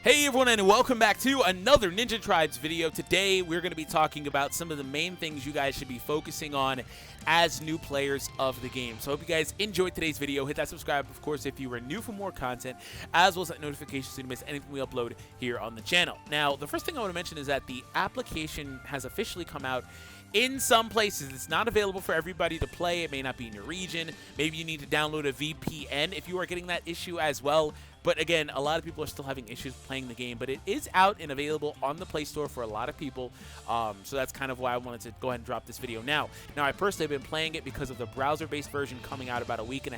Hey everyone, and welcome back to another Ninja Tribes video. Today we're going to be talking about some of the main things you guys should be focusing on as new players of the game. So I hope you guys enjoyed today's video. Hit that subscribe, of course, if you are new for more content, as well as that notification so you don't miss anything we upload here on the channel. Now, the first thing I want to mention is that the application has officially come out. In some places, it's not available for everybody to play. It may not be in your region. Maybe you need to download a VPN if you are getting that issue as well. But again, a lot of people are still having issues playing the game, but it is out and available on the Play Store for a lot of people. So that's kind of why I wanted to go ahead and drop this video now. Now, I personally have been playing it because of the browser-based version coming out about a week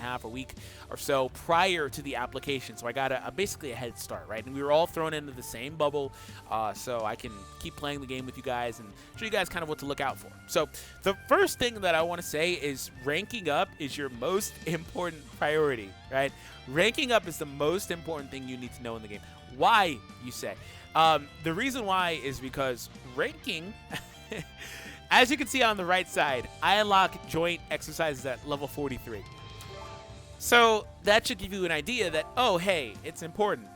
or so prior to the application. So I got basically a head start, right? And we were all thrown into the same bubble, so I can keep playing the game with you guys and show you guys kind of what to look out for. So the first thing that I want to say is ranking up is your most important priority, right? Ranking up is the most important thing you need to know in the game. Why, you say? The reason why is because ranking, as you can see on the right side, I unlock joint exercises at level 43. So that should give you an idea that, oh, hey, it's important.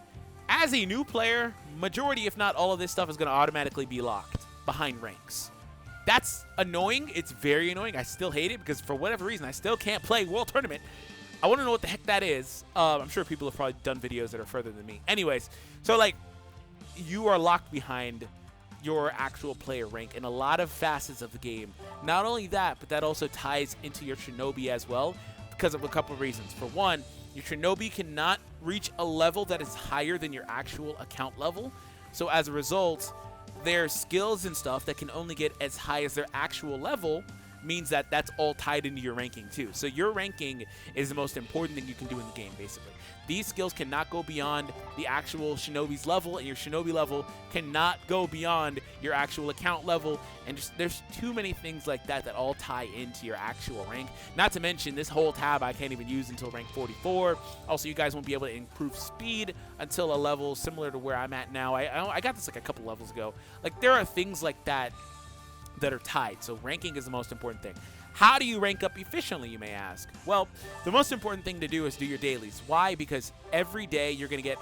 As a new player, majority, if not all of this stuff is going to automatically be locked behind ranks. That's annoying. It's very annoying. I still hate it because for whatever reason, I still can't play World Tournament. I want to know what the heck that is. I'm sure people have probably done videos that are further than me. Anyways, so like you are locked behind your actual player rank in a lot of facets of the game. Not only that, but that also ties into your Shinobi as well because of a couple of reasons. For one, your Shinobi cannot reach a level that is higher than your actual account level. So as a result, their skills and stuff that can only get as high as their actual level means that that's all tied into your ranking too. So your ranking is the most important thing you can do in the game, basically. These skills cannot go beyond the actual Shinobi's level, and your Shinobi level cannot go beyond your actual account level, and just there's too many things like that that all tie into your actual rank. Not to mention, this whole tab I can't even use until rank 44. Also, you guys won't be able to improve speed until a level similar to where I'm at now. I got this like a couple levels ago. Like, there are things like that that are tied. So ranking is the most important thing. How do you rank up efficiently, you may ask? Well, the most important thing to do is do your dailies. Why? Because every day you're going to get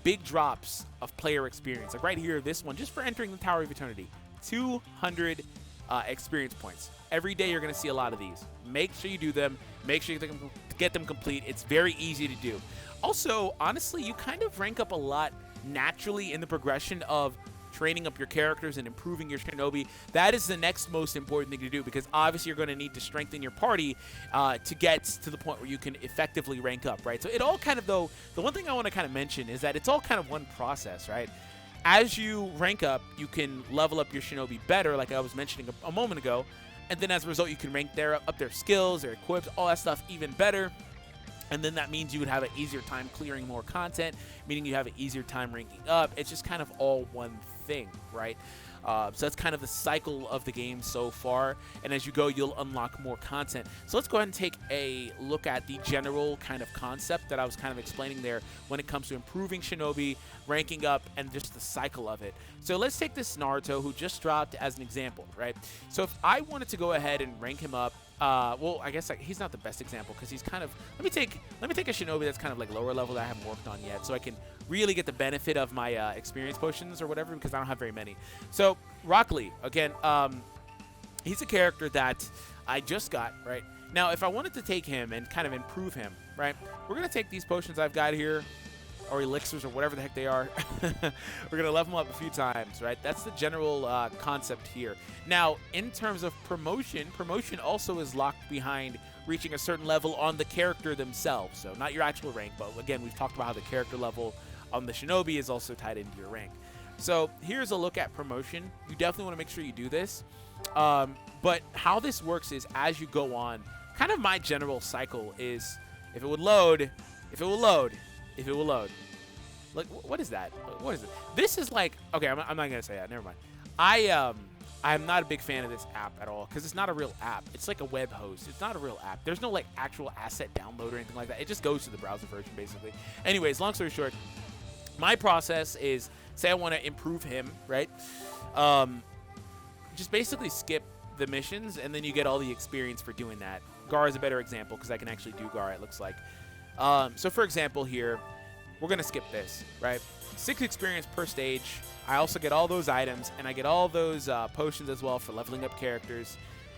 big drops of player experience. Like right here, this one, just for entering the Tower of Eternity, 200 experience points. Every day you're going to see a lot of these. Make sure you do them. Make sure you get them complete. It's very easy to do. Also, honestly, you kind of rank up a lot naturally in the progression of training up your characters and improving your Shinobi. That is the next most important thing to do, because obviously you're going to need to strengthen your party to get to the point where you can effectively rank up, right? So it all kind of, though, the one thing I want to kind of mention is that it's all kind of one process, right? As you rank up, you can level up your Shinobi better, like I was mentioning a moment ago, and then as a result, you can rank up their skills, their equips, all that stuff even better. And then that means you would have an easier time clearing more content, meaning you have an easier time ranking up. It's just kind of all one thing, right? So that's kind of the cycle of the game so far. And as you go, you'll unlock more content. So let's go ahead and take a look at the general kind of concept that I was kind of explaining there when it comes to improving Shinobi, ranking up, and just the cycle of it. So let's take this Naruto who just dropped as an example, right? So if I wanted to go ahead and rank him up, well, I guess he's not the best example because he's kind of, let me take a Shinobi that's kind of like lower level that I haven't worked on yet, so I can really get the benefit of my experience potions or whatever, because I don't have very many. So Rock Lee, again, he's a character that I just got, right? Now, if I wanted to take him and kind of improve him, right, we're going to take these potions I've got here, or elixirs, or whatever the heck they are. We're going to level them up a few times, right? That's the general concept here. Now, in terms of promotion also is locked behind reaching a certain level on the character themselves. So not your actual rank, but again, we've talked about how the character level on the Shinobi is also tied into your rank. So here's a look at promotion. You definitely want to make sure you do this. But how this works is as you go on, kind of my general cycle is if it would load. Like, what is that? What is it? This is like, okay, I'm not going to say that. Never mind. I'm not a big fan of this app at all because it's not a real app. It's like a web host. It's not a real app. There's no like actual asset download or anything like that. It just goes to the browser version basically. Anyways, long story short, my process is, say I want to improve him, right? Just basically skip the missions and then you get all the experience for doing that. Gar is a better example because I can actually do Gar, it looks like. So for example here, we're going to skip this, right? 6 experience per stage. I also get all those items, and I get all those potions as well for leveling up characters.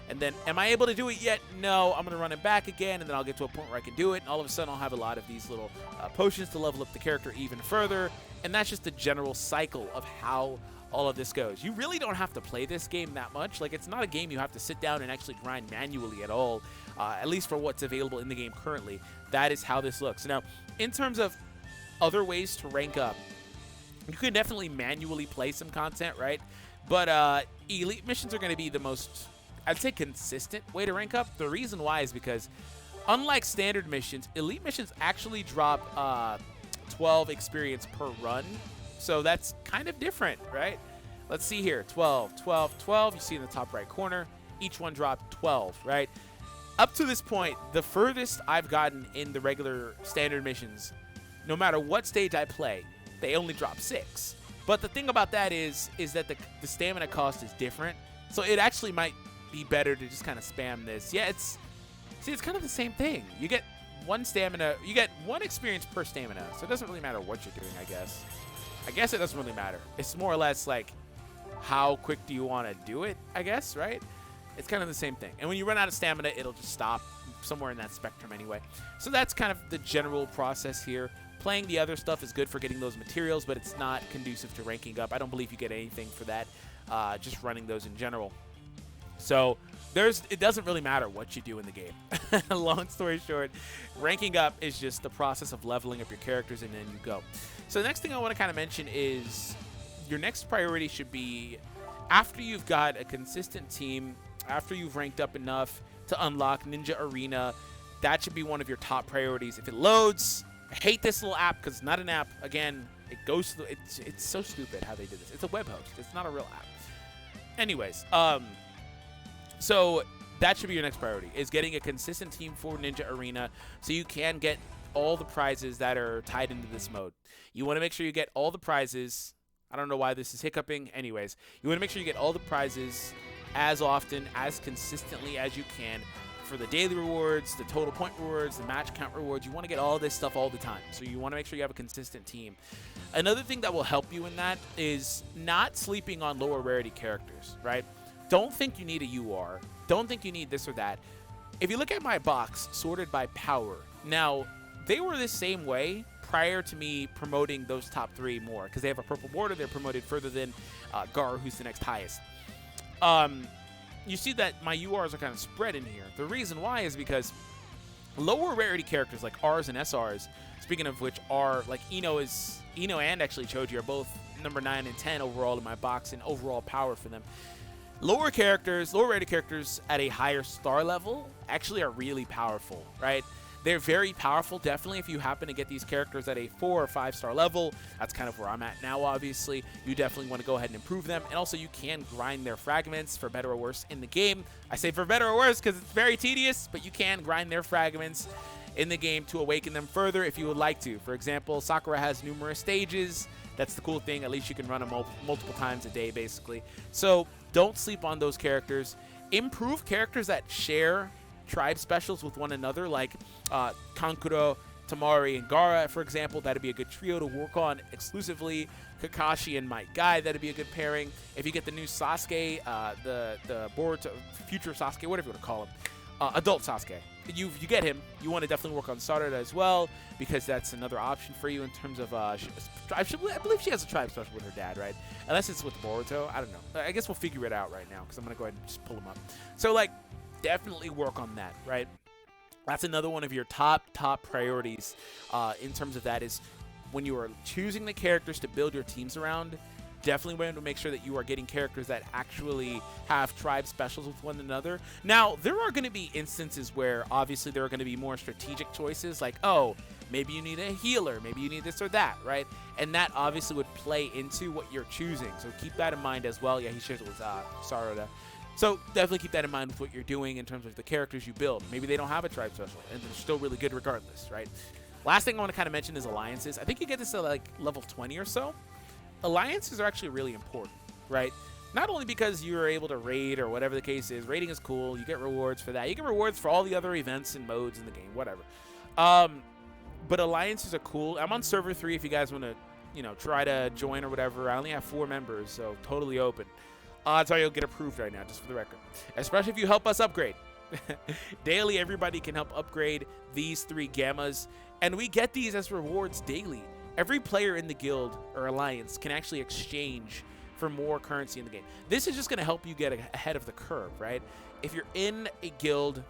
And then, am I able to do it yet? No, I'm going to run it back again, and then I'll get to a point where I can do it, and all of a sudden I'll have a lot of these little potions to level up the character even further, and that's just the general cycle of how all of this goes. You really don't have to play this game that much. Like, it's not a game you have to sit down and actually grind manually at all, at least for what's available in the game currently. That is how this looks. Now, in terms of other ways to rank up, you can definitely manually play some content, right? But elite missions are going to be the most, I'd say, consistent way to rank up. The reason why is because, unlike standard missions, elite missions actually drop 12 experience per run. So that's kind of different, right? Let's see here. 12, 12, 12. You see in the top right corner. Each one dropped 12, right? Up to this point, the furthest I've gotten in the regular standard missions, no matter what stage I play, they only drop 6. But the thing about that is that the stamina cost is different. So it actually might be better to just kind of spam this. Yeah, it's kind of the same thing. You get 1 stamina, you get 1 experience per stamina. So it doesn't really matter what you're doing, I guess. I guess it doesn't really matter. It's more or less like, how quick do you want to do it, I guess, right? It's kind of the same thing. And when you run out of stamina, it'll just stop somewhere in that spectrum anyway. So that's kind of the general process here. Playing the other stuff is good for getting those materials, but it's not conducive to ranking up. I don't believe you get anything for that, just running those in general. So it doesn't really matter what you do in the game. Long story short, ranking up is just the process of leveling up your characters, and then you go. So the next thing I want to kind of mention is your next priority should be, after you've got a consistent team, after you've ranked up enough to unlock Ninja Arena, that should be one of your top priorities. If it loads, I hate this little app because it's not an app. Again, it goes through, it's so stupid how they did this. It's a web host. It's not a real app. Anyways, so that should be your next priority, is getting a consistent team for Ninja Arena so you can get all the prizes that are tied into this mode. You want to make sure you get all the prizes. I don't know why this is hiccuping. Anyways, you want to make sure you get all the prizes as often, as consistently as you can for the daily rewards, the total point rewards, the match count rewards. You want to get all this stuff all the time. So you want to make sure you have a consistent team. Another thing that will help you in that is not sleeping on lower rarity characters, right? Don't think you need a UR. Don't think you need this or that. If you look at my box sorted by power, now they were the same way prior to me promoting those top 3 more, because they have a purple border. They're promoted further than Gar, who's the next highest. You see that my URs are kind of spread in here. The reason why is because lower rarity characters like Rs and SRs, speaking of which, are like Ino and actually Choji are both number 9 and 10 overall in my box in overall power for them. Lower rarity characters at a higher star level actually are really powerful, right? They're very powerful, definitely, if you happen to get these characters at a 4 or 5 star level. That's kind of where I'm at now, obviously. You definitely want to go ahead and improve them. And also, you can grind their fragments for better or worse in the game. I say for better or worse because it's very tedious, but you can grind their fragments in the game to awaken them further if you would like to. For example, Sakura has numerous stages. That's the cool thing. At least you can run them multiple times a day, basically. So don't sleep on those characters. Improve characters that share tribe specials with one another, like Kankuro, Tamari, and Gaara, for example. That'd be a good trio to work on exclusively. Kakashi and Might Guy, that'd be a good pairing. If you get the new Sasuke, the Boruto, future Sasuke, whatever you want to call him, adult Sasuke, you get him, you want to definitely work on Sarada as well, because that's another option for you in terms of I believe she has a tribe special with her dad, right? Unless it's with Boruto, I don't know. I guess we'll figure it out right now, because I'm going to go ahead and just pull him up. So, like, definitely work on that, right? That's another one of your top priorities in terms of that, is when you are choosing the characters to build your teams around, definitely want to make sure that you are getting characters that actually have tribe specials with one another. Now, there are going to be instances where obviously there are going to be more strategic choices, like, oh, maybe you need a healer, maybe you need this or that, right? And that obviously would play into what you're choosing. So keep that in mind as well. Yeah, he shares it with Sarada. So definitely keep that in mind with what you're doing in terms of the characters you build. Maybe they don't have a tribe special, and they're still really good regardless, right? Last thing I want to kind of mention is alliances. I think you get this at like level 20 or so. Alliances are actually really important, right? Not only because you're able to raid or whatever the case is. Raiding is cool. You get rewards for that. You get rewards for all the other events and modes in the game, whatever. But alliances are cool. I'm on server 3 if you guys want to, you know, try to join or whatever. I only have 4 members, so totally open. Odds are you'll get approved right now, just for the record. Especially if you help us upgrade. Daily, everybody can help upgrade these 3 gammas, and we get these as rewards daily. Every player in the guild or alliance can actually exchange for more currency in the game. This is just going to help you get ahead of the curve, right? If you're in a guild,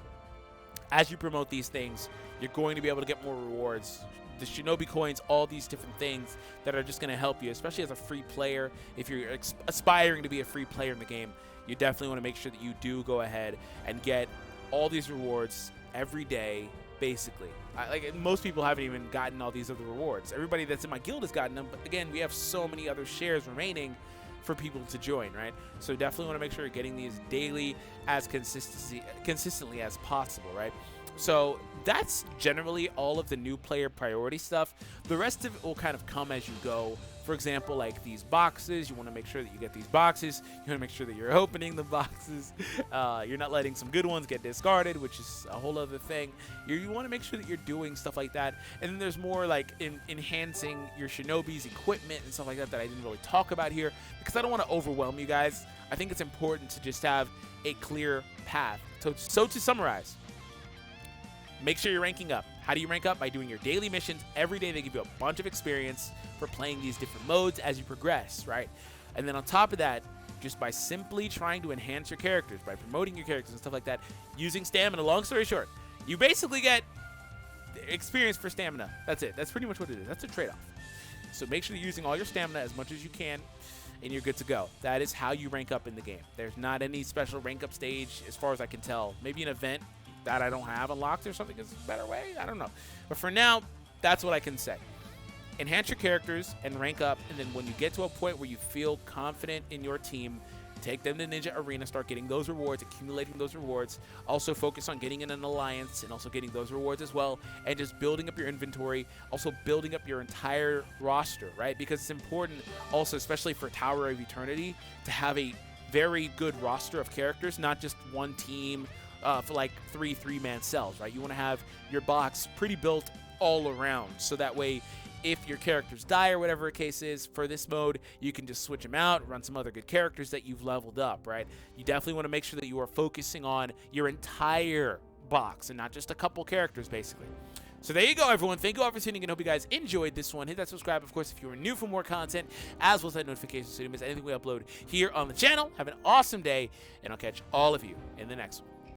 as you promote these things, you're going to be able to get more rewards. The Shinobi coins, all these different things that are just going to help you, especially as a free player. If you're aspiring to be a free player in the game, you definitely want to make sure that you do go ahead and get all these rewards every day, basically. Like, most people haven't even gotten all these other rewards. Everybody that's in my guild has gotten them, but again, we have so many other shares remaining for people to join, right? So definitely want to make sure you're getting these daily as consistently as possible, right? So that's generally all of the new player priority stuff. The rest of it will kind of come as you go. For example, like these boxes, you want to make sure that you get these boxes. You want to make sure that you're opening the boxes. You're not letting some good ones get discarded, which is a whole other thing. You want to make sure that you're doing stuff like that. And then there's more like enhancing your Shinobi's equipment and stuff like that I didn't really talk about here because I don't want to overwhelm you guys. I think it's important to just have a clear path. So to summarize, make sure you're ranking up. How do you rank up? By doing your daily missions. Every day they give you a bunch of experience for playing these different modes as you progress, right? And then on top of that, just by simply trying to enhance your characters, by promoting your characters and stuff like that, using stamina, long story short, you basically get experience for stamina. That's it. That's pretty much what it is. That's a trade-off. So make sure you're using all your stamina as much as you can, and you're good to go. That is how you rank up in the game. There's not any special rank up stage as far as I can tell. Maybe an event that I don't have unlocked or something is a better way. I don't know. But for now, that's what I can say. Enhance your characters and rank up, and then when you get to a point where you feel confident in your team, take them to Ninja Arena, start getting those rewards, accumulating those rewards. Also focus on getting in an alliance and also getting those rewards as well, and just building up your inventory, also building up your entire roster, right? Because it's important also, especially for Tower of Eternity, to have a very good roster of characters, not just one team for like three-man cells, right? You want to have your box pretty built all around, so that way if your characters die or whatever the case is for this mode, you can just switch them out, run some other good characters that you've leveled up, right? You definitely want to make sure that you are focusing on your entire box and not just a couple characters, basically. So there you go, everyone. Thank you all for tuning in. I hope you guys enjoyed this one. Hit that subscribe, of course, if you are new for more content, as well as that notification so you don't miss anything we upload here on the channel. Have an awesome day, and I'll catch all of you in the next one.